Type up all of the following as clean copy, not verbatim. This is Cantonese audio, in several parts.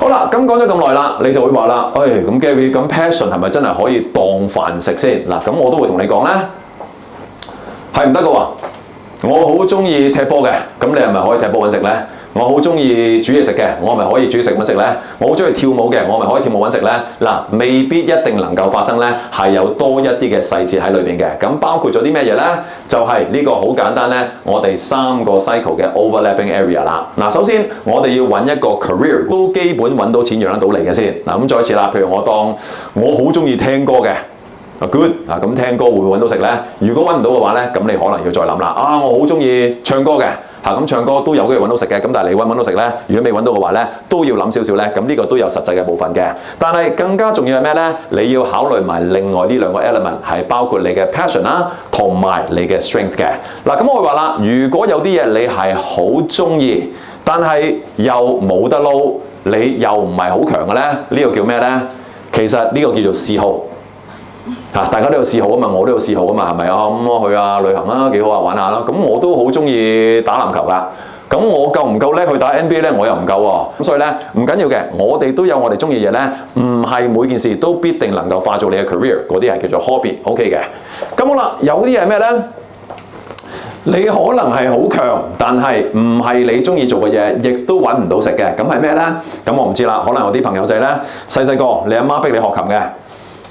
好啦，咁講咗咁耐啦，你就會話啦，咁 Gary，咁 passion 係咪真係可以當飯食先？嗱，咁我都會同你講咧，係唔得嘅喎。我好中意踢波嘅，咁你係咪可以踢波揾食咧？我好中意煮嘢食嘅，我係咪可以煮食揾食咧？我好中意跳舞嘅，我係咪可以跳舞揾食咧？嗱，未必一定能夠發生咧，係有多一啲嘅細節喺裏邊嘅。咁包括咗啲咩嘢咧？就係呢個好簡單咧，我哋3個 cycle 嘅 overlapping area 啦。嗱，首先我哋要揾一個 career 都基本揾到錢養得到你嘅先。嗱，咁再一次啦，譬如我當我好中意聽歌嘅。good 啊，咁聽歌會唔會揾到食咧？如果揾唔到嘅話咧，咁你可能要再諗啦。我好中意唱歌嘅，咁唱歌都有機會揾到食嘅。咁但係你揾唔揾到食咧？如果未揾到嘅話咧，都要諗少少咧。咁呢個都有實際嘅部分嘅。但係更加重要係咩咧？你要考慮埋另外呢2個 element 係包括你嘅 passion 啦，同埋你嘅 strength 嘅。嗱，咁我會話啦，如果有啲嘢你係好中意，但係又冇得撈，你又唔係好強嘅咧，呢個叫咩咧？其實呢個叫做嗜好。大家都有嗜好啊嘛，我都有嗜好啊嘛，係咪啊？咁我去旅行啦，幾好啊，玩下啦。咁我都好中意打籃球㗎。咁我夠唔夠叻去打 NBA 咧？我又唔夠喎。咁所以咧唔緊要嘅，我哋都有我哋中意嘅嘢咧，唔係每件事都必定能夠化做你嘅 career， 嗰啲係叫做 hobby，OK 嘅。咁好啦，有啲係咩咧？你可能係好強，但係唔係你中意做嘅嘢，亦都揾唔到食嘅。咁係咩咧？咁我唔知啦。可能有啲朋友仔咧，細個你阿媽逼你學琴嘅。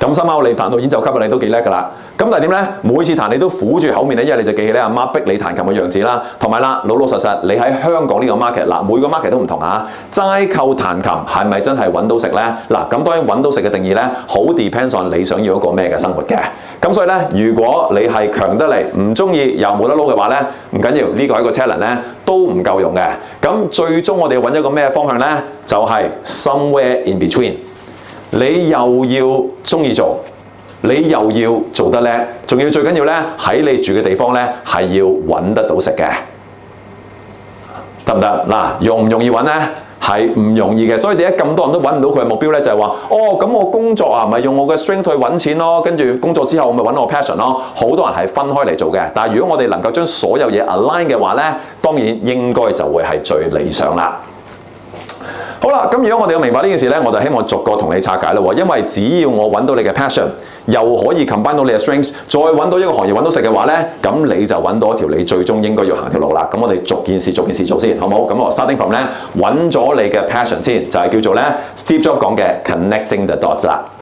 咁深奧你彈到演奏級你都幾叻㗎啦。咁但係點咧？每次彈你都苦住口面咧，因為你就記起你阿媽逼你彈琴嘅樣子啦。同埋啦，老實實你喺香港呢個 market 嗱，每個 market 都唔同啊。齋靠彈琴係咪真係揾到食咧？嗱，咁當然揾到食嘅定義咧，好 depends on 你想要一個咩嘅生活嘅。咁所以咧，如果你係強得嚟，唔中意又冇得撈嘅話咧，唔緊要，呢個係一個 talent 咧，都唔夠用嘅。咁最終我哋揾一個咩方向咧？就係 somewhere in between。你又要中意做，你又要做得叻，仲要最緊要咧喺你住嘅地方咧係要揾得到食嘅，得唔得？嗱，容唔容易揾咧？係唔容易嘅，所以點解咁多人都揾唔到佢嘅目標咧？就係話，咁我工作咪用我嘅 strength 去揾錢咯，跟住工作之後我咪揾我 passion 咯。好多人係分開嚟做嘅，但係如果我哋能夠將所有嘢 align 嘅話咧，當然應該就會係最理想啦。好啦，咁如果我哋要明白呢件事咧，我就希望逐個同你拆解咯。因為只要我揾到你嘅 passion，又可以 combine 到你嘅 strength， 再揾到一個行業揾到食嘅話咧，咁你就揾到一條你最終應該要行條路啦。咁我哋逐件事做先，好唔好？咁我 starting from 咧揾咗你嘅 passion 先，就係叫做咧 Steve Jobs 講嘅 connecting the dots 啦。